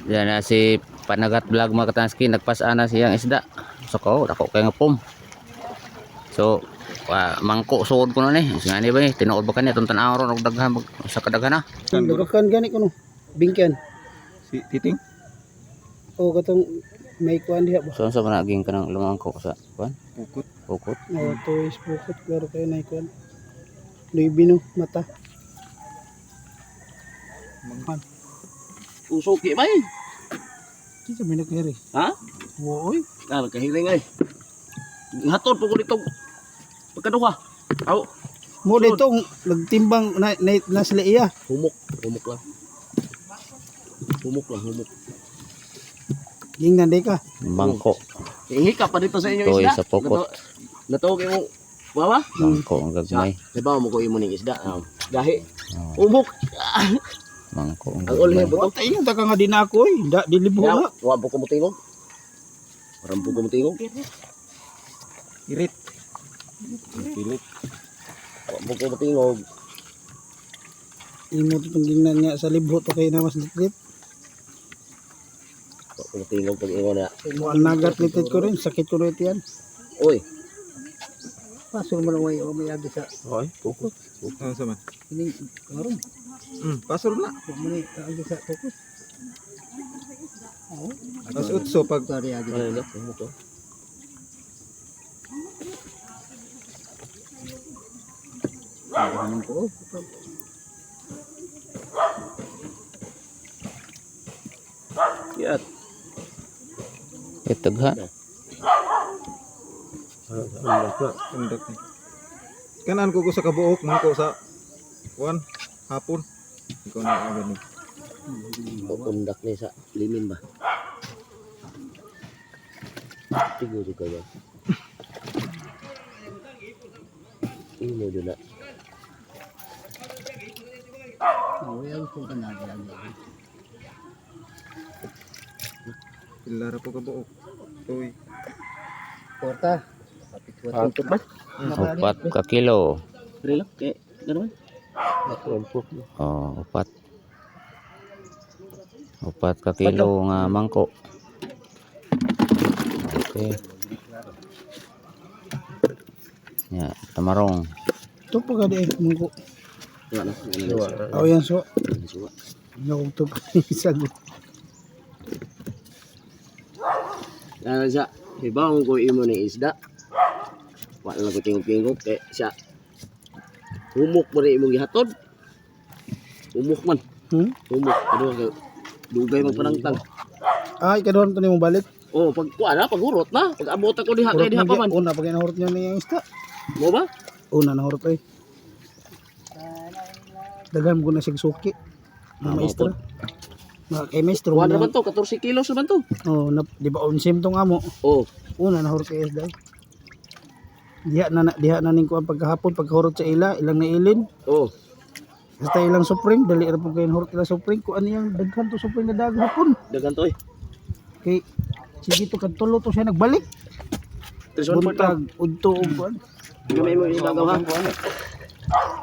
Yan na si Panagat Vlog mga katanski, nagpasana siyang isda. So ko, dako kay nga pum. So, mangko suod ko na ni. Nga ni ba ni, tinuod ba kani atong tan-aw ron og daghan sa kadaghan na. Dagakan gani ko no. Bingkan. Si Titing. O katong may kuan diha ba? So sa managing kanang lumangko sa kuan? Pukot. Pukot. O toys bukot klaro kay nay kuan. Luibino mata. Manghan. Usuki ba eh? Kita may nakiri. Ha? Woy. Ah, nagkahiring ay. Hatod po ko dito. Pagkaduha. Aw, Mo dito nagtimbang na sila iya. humok. Humok lang. Humok lang, humok. Gingnan day ka. Bangko. Ihi ka pa dito sa inyo Toy isda. sa pukot. Natuog mo. Wawa? Bangko ang gagmay. Diba mo ko imo ning isda? Gahi. Humok. Bangko ang Ang ulhe gagmay. buto. Tay nga ka nga din ako eh. Da dilibo na. Wa po ko mutingog. Waram po ko mutingog. Irit. Pilit. Wa po ko mutingog. Imo to tong gingnan niya sa libho to kay na mas litlit. Wa ko mutingog pag ingon na. Mo al nagat litlit ko rin sakit ko rin yan. Oy. Pasol man way o may agi sa Oy, pukot. Ano sa man? ini karon. Pasor na. Wa man agi sa focus. Mas utso pag Tari agi. Ano na? Humok to. Ano ko? Yat. Itagha. undak ni. Kanan ko sa kabuok man ko sa kuan hapon. Ikaw na agad ni. Undak ni sa limin ba? Tigo juga ba? Imo dun na. Oh, yan ko ka na lagi. Pilara po kabuok. Toy. Porta. Tuntut ba? Upat ka kilo. Dili lang. Kaya, gano'n. Rumpok. Oh, upat. Upat ka kilo nga mangko. Okay. Ya, tamarong. To pa ka di mo ko. Wala na. Aw yan so. Suwa. Yo to sagot. Kaya siya, ibang ko imo ni isda. Wala lang ko tingog-tingog. Kaya siya, humok mo rin imong gihatod. Humok man. Humok. Ano, dugay man panangtang. Ay kadon to nimo balik. Oh, pag kuha na, pag hurot na. Pag abot ako diha kay diha pa man. Una pag nahurot niya niya ista. Mo ba? Una nahurot ay. Daghan ko na sig suki. Ah, Maestro. Mga kay maestro. Kuha na man to, 14 kilos naman to. Oh, di ba unsim tong amo. Oh, Una nahurot kay isda. Diha na ning kuan pagkahapon pagkahurot sa ilang nailin. oh. Basta ilang supring dali ra pud kay nahurot ila supring ko ano yang daghan to supring na dagat hapon. Dagan to eh. Kay sige to kadtulo to siya nagbalik. 3-1 pa to. Buntag udto og kuan. Gamay mo ilagaw ha.